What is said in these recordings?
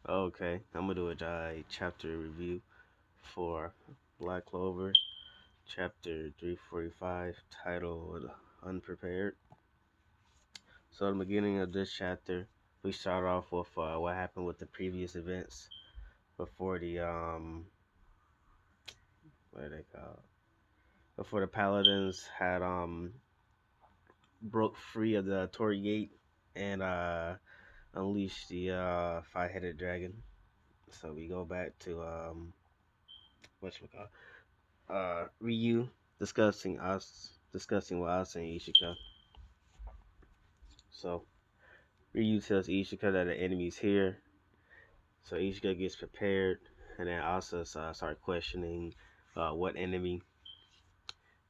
Okay, I'm gonna do a chapter review for Black Clover, chapter 345, titled Unprepared. So, at the beginning of this chapter, we start off with what happened with the previous events before what are they called? Before the Paladins had broke free of the Torii Gate and unleashed the five-headed dragon. So we go back to whatchamacallit, Ryu discussing with us and Ishika. So Ryu tells Ishika that the enemy's here. So Ishika gets prepared, and then Asa start questioning what enemy.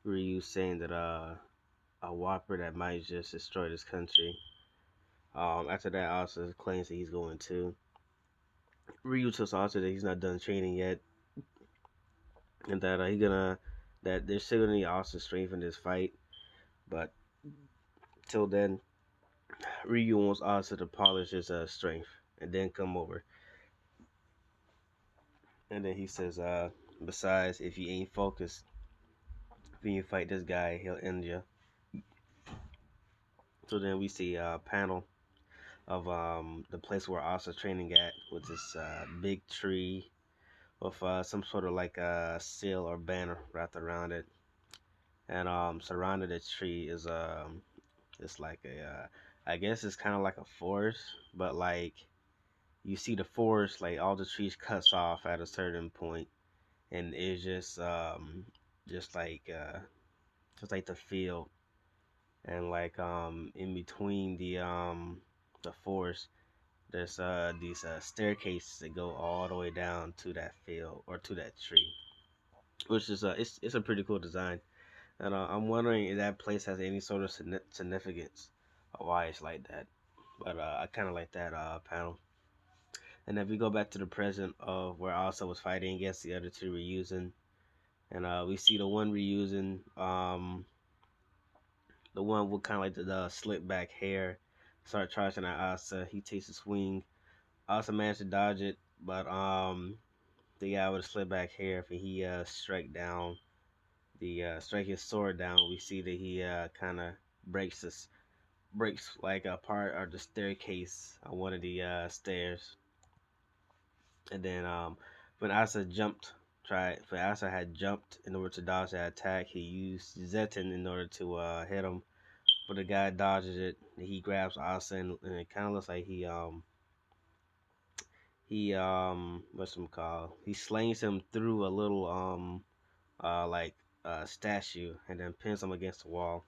Ryu saying that a whopper that might just destroy this country. After that, Asa claims that he's going to. Ryu tells Asa that he's not done training yet, and that that they're still gonna need Asa's strength in this fight. But till then, Ryu wants Asa to polish his strength and then come over. And then he says, besides, if you ain't focused, when you fight this guy, he'll end you. So then we see a panel of the place where Asa's training at, with this big tree with some sort of like a seal or banner wrapped around it. And surrounding the tree is it's like I guess it's kind of like a forest, but like you see the forest, like all the trees cuts off at a certain point, and it's just like just like the field, and like in between the forest, there's these staircases that go all the way down to that field or to that tree, which is it's a pretty cool design. And I'm wondering if that place has any sort of significance or why it's like that. But I kind of like that panel. And if we go back to the present of where Asa was fighting against the other two reusing, and we see the one reusing, the one with kind of like the slick back hair, start charging at Asa. He takes a swing. Asa managed to dodge it, but the guy with the slick back hair, if he strike his sword down, we see that he kind of breaks this breaks like a part of the staircase on one of the stairs. And then when Asa when Asa had jumped in order to dodge that attack, he used Zetin in order to hit him. But the guy dodges it. He grabs Asa, and it kind of looks like what's him called? He slings him through a little like statue, and then pins him against the wall.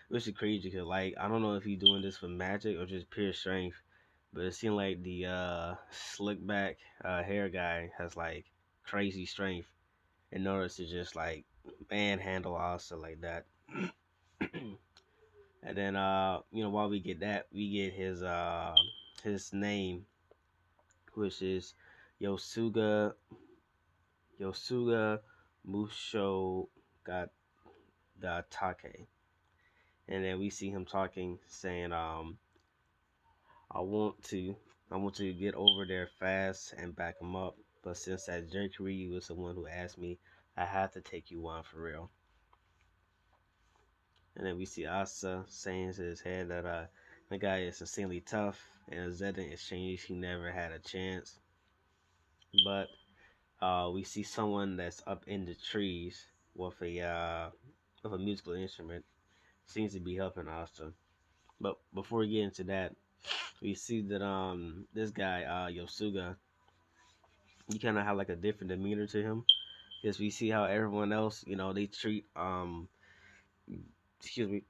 Which is crazy because like I don't know if he's doing this for magic or just pure strength, but it seemed like the slick back hair guy has like crazy strength in order to just like manhandle Asa like that. And then while we get that, we get his name, which is Yosuga Yosuga Musho Gatake. And then we see him talking, saying, I want to I want to get over there fast and back him up, but since that jerk Ryu was the one who asked me, I have to take you on for real. And then we see Asa saying to his head that the guy is insanely tough, and Zed in exchange he never had a chance. But we see someone that's up in the trees with a musical instrument, seems to be helping Asa. But before we get into that, we see that this guy Yosuga, he kind of have like a different demeanor to him, because we see how everyone else, they treat excuse me,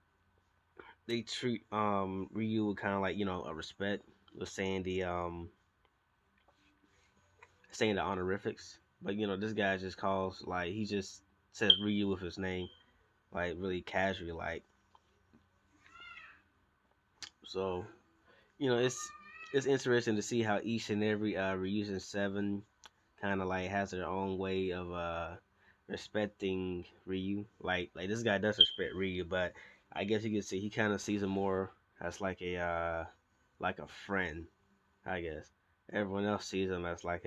they treat Ryu with kind of like a respect, with saying the honorifics. But this guy just calls, like, he just says Ryu with his name, like really casually, like. So it's interesting to see how each and every Ryusen 7 kind of like has their own way of respecting Ryu. Like this guy does respect Ryu, but I guess you could say he kind of sees him more as like a friend, I guess. Everyone else sees him as like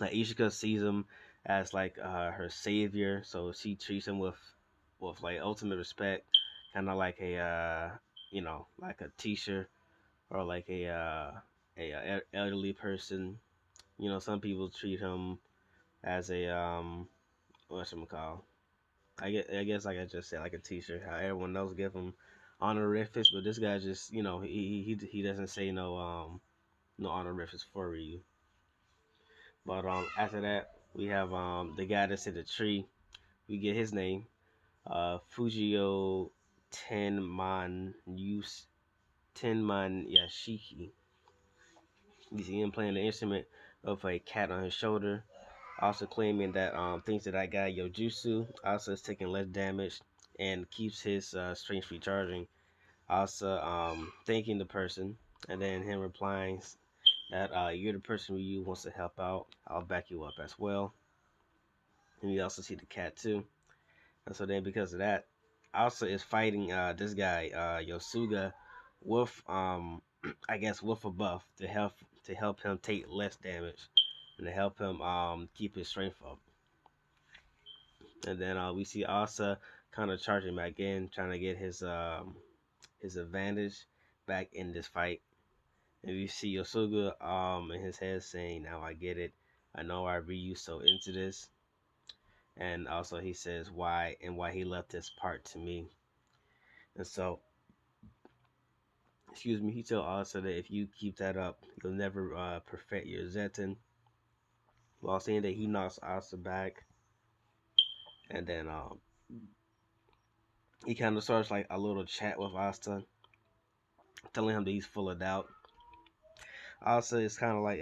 Ishika sees him as like her savior, so she treats him with like ultimate respect, kind of like a like a teacher or like a elderly person. You know, some people treat him as a what's him call? I guess like I just said, like a teacher. How everyone else give him honorifics, but this guy just he doesn't say no honorifics for you. But after that we have the guy that's in the tree. We get his name, Fujio Tenman Yashiki. You see him playing the instrument of a cat on his shoulder. Also claiming that thinks that guy Yojutsu also is taking less damage and keeps his strength recharging. Also thanking the person, and then him replying that you're the person who wants to help out. I'll back you up as well. And you also see the cat too. And so then because of that, also is fighting this guy Yosuga with I guess with a buff to help him take less damage and to help him keep his strength up. And then we see Asa kind of charging back in, trying to get his advantage back in this fight. And we see Yosuga in his head saying, "Now I get it. I know why Ryu's so into this." And also he says why he left this part to me. And so, excuse me, he told Asa that if you keep that up, you'll never perfect your Zetten. While saying that he knocks Asa back, and then he kind of starts like a little chat with Asa, telling him that he's full of doubt. Asa is kind of like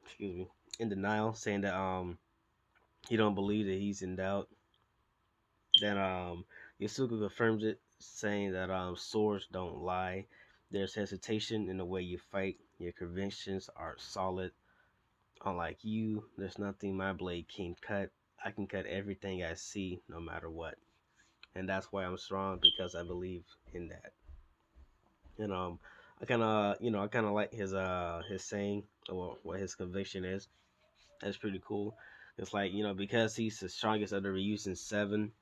excuse me, in denial, saying that he don't believe that he's in doubt. Then Yasuko confirms it, saying that swords don't lie. There's hesitation in the way you fight. Your convictions are solid. Unlike you, there's nothing my blade can't cut. I can cut everything I see, no matter what. And that's why I'm strong, because I believe in that. And I kind of like his saying, or what his conviction is. That's pretty cool. It's like, because he's the strongest of the Ryusen seven.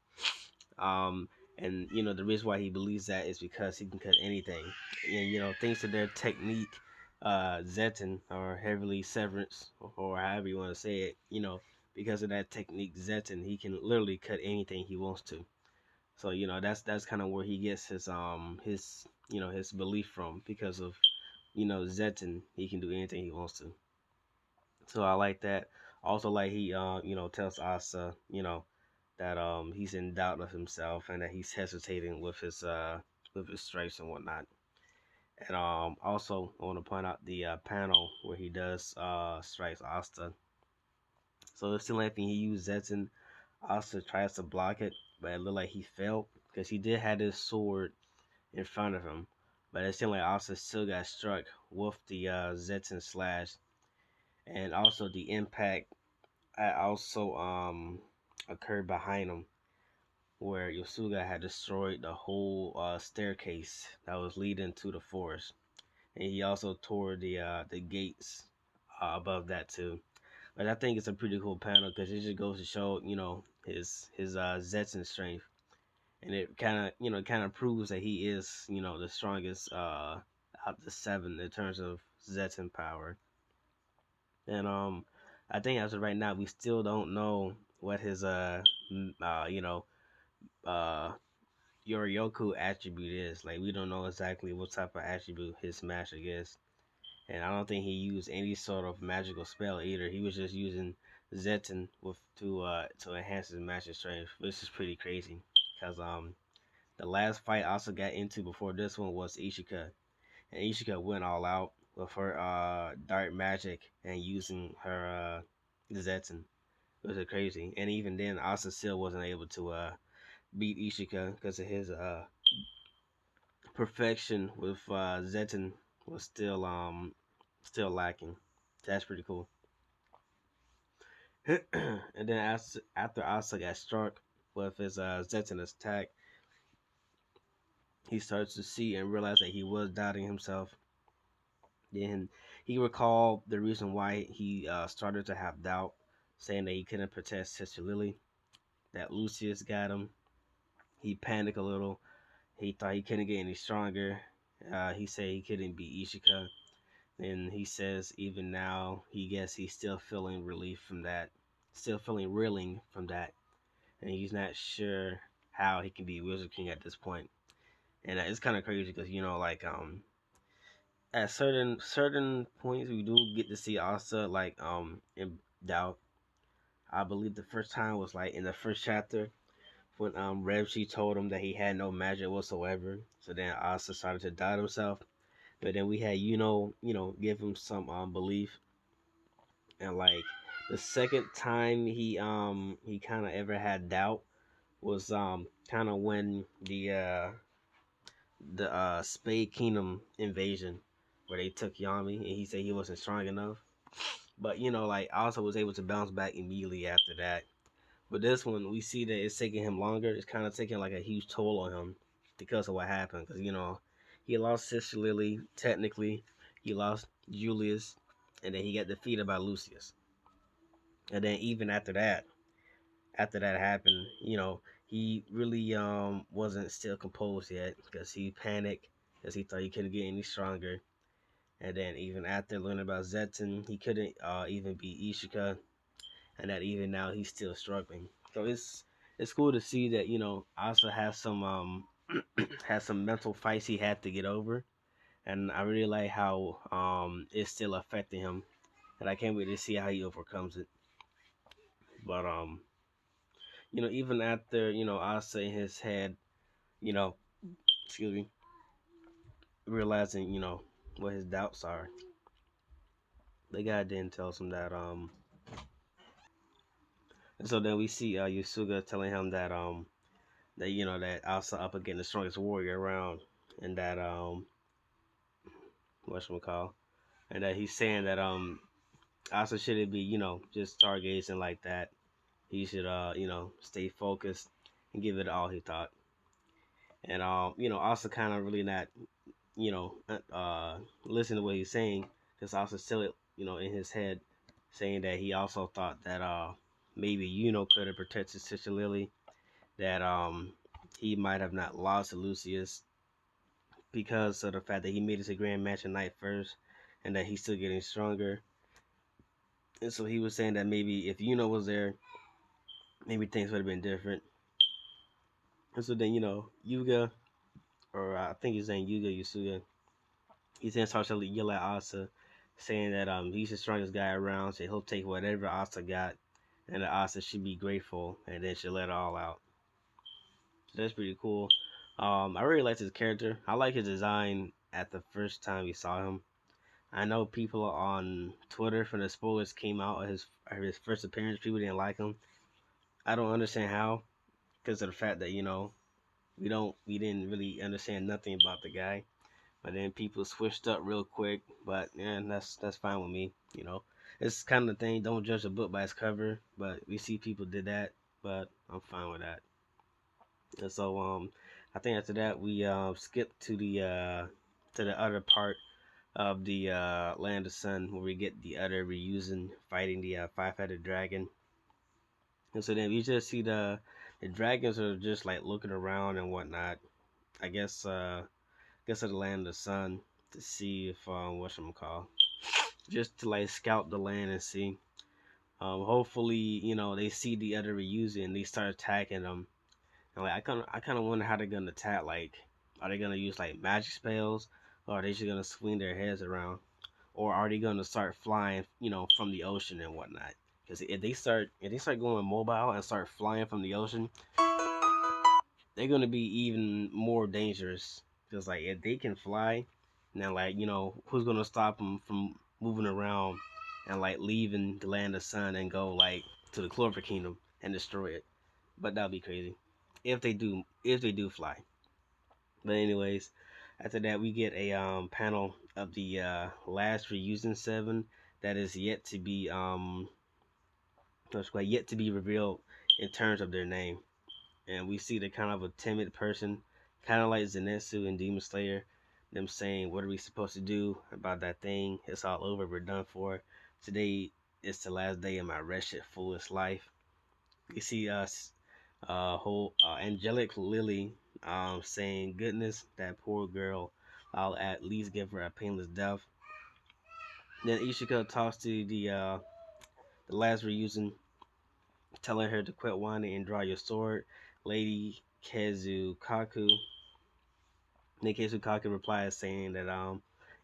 Um, and the reason why he believes that is because he can cut anything. And thanks to their technique, Zetten or heavily severance, or however you want to say it. Because of that technique, Zetten, he can literally cut anything he wants to. So that's kind of where he gets his belief from, because of Zetten, he can do anything he wants to. So I like that. Also, like he tells Asa that he's in doubt of himself, and that he's hesitating with his stripes and whatnot. And also I want to point out the panel where he does strikes Asta. So it's still like he used Zetzen. Asta tries to block it, but it looked like he failed, because he did have his sword in front of him. But it seemed like Asta still got struck with the Zetzen slash, and also the impact also occurred behind him, where Yosuga had destroyed the whole staircase that was leading to the forest, and he also tore the gates above that too. But I think it's a pretty cool panel, because it just goes to show his Zetsun strength, and it kind of proves that he is the strongest out of the seven in terms of Zetsun power. And I think as of right now we still don't know what his uh Yorioku attribute is. Like, we don't know exactly what type of attribute his magic is. And I don't think he used any sort of magical spell either. He was just using Zetten to enhance his magic strength, which is pretty crazy. Cause the last fight I also got into before this one was Ishika. And Ishika went all out with her dark magic and using her Zetten. It was crazy. And even then Asa still wasn't able to beat Ishika, because of his perfection with Zetten was still lacking. That's pretty cool. And then after Asa got struck with his Zetten attack, he starts to see and realize that he was doubting himself. Then he recalled the reason why he started to have doubt, saying that he couldn't protect Sister Lily, that Lucius got him. He panicked a little. He thought he couldn't get any stronger. He said he couldn't beat Ishika. And he says even now, he guess he's still feeling relief from that, still feeling reeling from that, and he's not sure how he can be Wizard King at this point. And it's kind of crazy because like at certain points we do get to see Asa like in doubt. I believe the first time was like in the first chapter when Revchi told him that he had no magic whatsoever. So then Asa started to doubt himself. But then we had give him some belief. And like the second time he kind of ever had doubt was kind of when the Spade Kingdom invasion where they took Yami and he said he wasn't strong enough. But like also was able to bounce back immediately after that. But this one we see that it's taking him longer. It's kind of taking like a huge toll on him because of what happened. Because he lost Sister Lily technically, he lost Julius, and then he got defeated by Lucius. And then even after that happened, he really wasn't still composed yet because he panicked because he thought he couldn't get any stronger. And then even after learning about Zeton, he couldn't even beat Ishika, and that even now he's still struggling. So it's cool to see that Asa has some has some mental fights he had to get over, and I really like how it's still affecting him, and I can't wait to see how he overcomes it. But even after Asa in his head, you know, excuse me, realizing what his doubts are, the guy then tells him that and so then we see Yusuga telling him that that Asa up against the strongest warrior around, and that whatchamacall, and that he's saying that Asa shouldn't be just stargazing like that. He should stay focused and give it all he thought. And Asa kind of really not listen to what he's saying, because Asa still in his head saying that he also thought that maybe could have protected Sister Lily, that he might have not lost to Lucius because of the fact that he made it to Grand Match at night first, and that he's still getting stronger. And so he was saying that maybe if was there, maybe things would have been different. And so then Yuga, or I think his name Yuga Yusuga, he then starts to yell at Asa, saying that he's the strongest guy around, so he'll take whatever Asa got, and that Asa should be grateful, and then should let it all out. So that's pretty cool. I really liked his character. I like his design at the first time we saw him. I know people on Twitter from the spoilers came out of his first appearance. People didn't like him. I don't understand how, because of the fact that we didn't really understand nothing about the guy. But then people switched up real quick. But yeah, that's fine with me. It's kind of the thing. Don't judge a book by its cover. But we see people did that. But I'm fine with that. And so I think after that we skip to the other part of the Land of Sun, where we get the other reusing fighting the five-headed dragon. And so then we just see the dragons are just like looking around and whatnot. I guess of the Land of the Sun, to see if whatchamacall, just to like scout the land and see. Hopefully they see the other reusing and they start attacking them. And like I kind of wonder how they're gonna attack. Like, are they gonna use like magic spells, or are they just gonna swing their heads around, or are they gonna start flying, from the ocean and whatnot? Because if they start going mobile and start flying from the ocean, they're gonna be even more dangerous. Because like if they can fly, now like who's gonna stop them from moving around and like leaving the Land of Sun and go like to the Clover Kingdom and destroy it? But that'll be crazy if they do fly. But anyways, after that we get a panel of the last reusing seven that is yet to be revealed in terms of their name. And we see the kind of a timid person, kind of like Zenitsu and Demon Slayer, them saying, "What are we supposed to do about that thing? It's all over. We're done for. Today is the last day of my wretched, foolish life." You see us, whole angelic Lily, saying, "Goodness, that poor girl. I'll at least give her a painless death." Then Ishika talks to the last reusing, telling her to quit whining and draw your sword. Lady Kazukaku, then Kazukaku replies saying that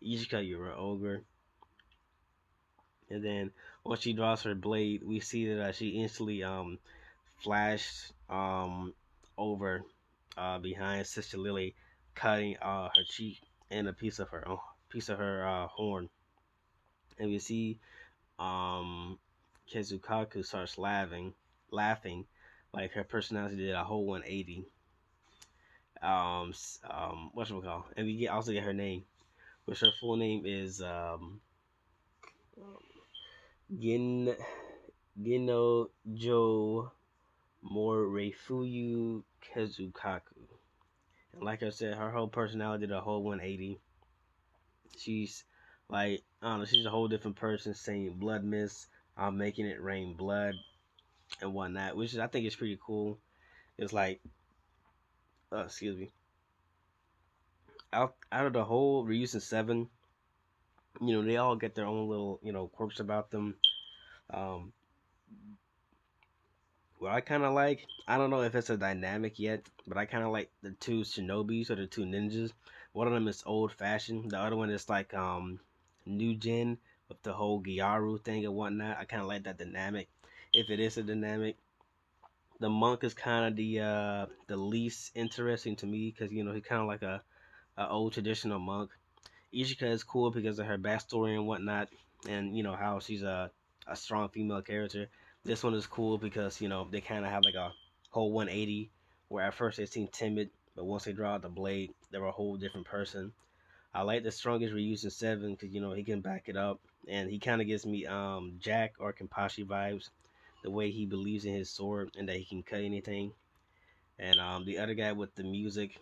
Ishika, you're an ogre. And then when she draws her blade, we see that she instantly flashed over behind Sister Lily, cutting her cheek and a piece of her horn. And we see Kizukaku starts laughing like her personality did a whole 180. What's it called? And we also get her name, which her full name is Gin Ginojo Morefuyu Kizukaku. And like I said, her whole personality did a whole 180. She's like, I don't know, she's a whole different person saying blood mist, I'm making it rain blood and whatnot, which is, I think is pretty cool. It's like, excuse me, out of the whole Reusing Seven, they all get their own little, quirks about them. Um, what I kind of like, I don't know if it's a dynamic yet, but I kind of like the two shinobis or the two ninjas. One of them is old fashioned. The other one is like new gen with the whole Gyaru thing and whatnot. I kind of like that dynamic. If it is a dynamic, the monk is kind of the least interesting to me because he's kind of like a old traditional monk. Ishika is cool because of her backstory and whatnot, and how she's a strong female character. This one is cool because they kind of have like a whole 180, where at first they seem timid, but once they draw out the blade, they're a whole different person. I like the strongest reuse in Seven because he can back it up, and he kind of gives me Jack or Kenpachi vibes, the way he believes in his sword and that he can cut anything. And the other guy with the music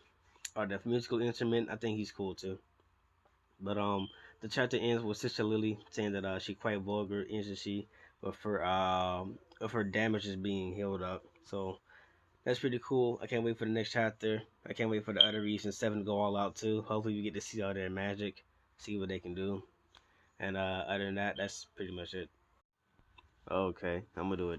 or the musical instrument, I think he's cool too. But the chapter ends with Sister Lily saying that she quite vulgar, isn't she? But for of her damages being healed up. So that's pretty cool. I can't wait for the next chapter. I can't wait for the other Reason Seven to go all out too. Hopefully we get to see all their magic, see what they can do. And other than that, that's pretty much it. Okay, I'm gonna do it.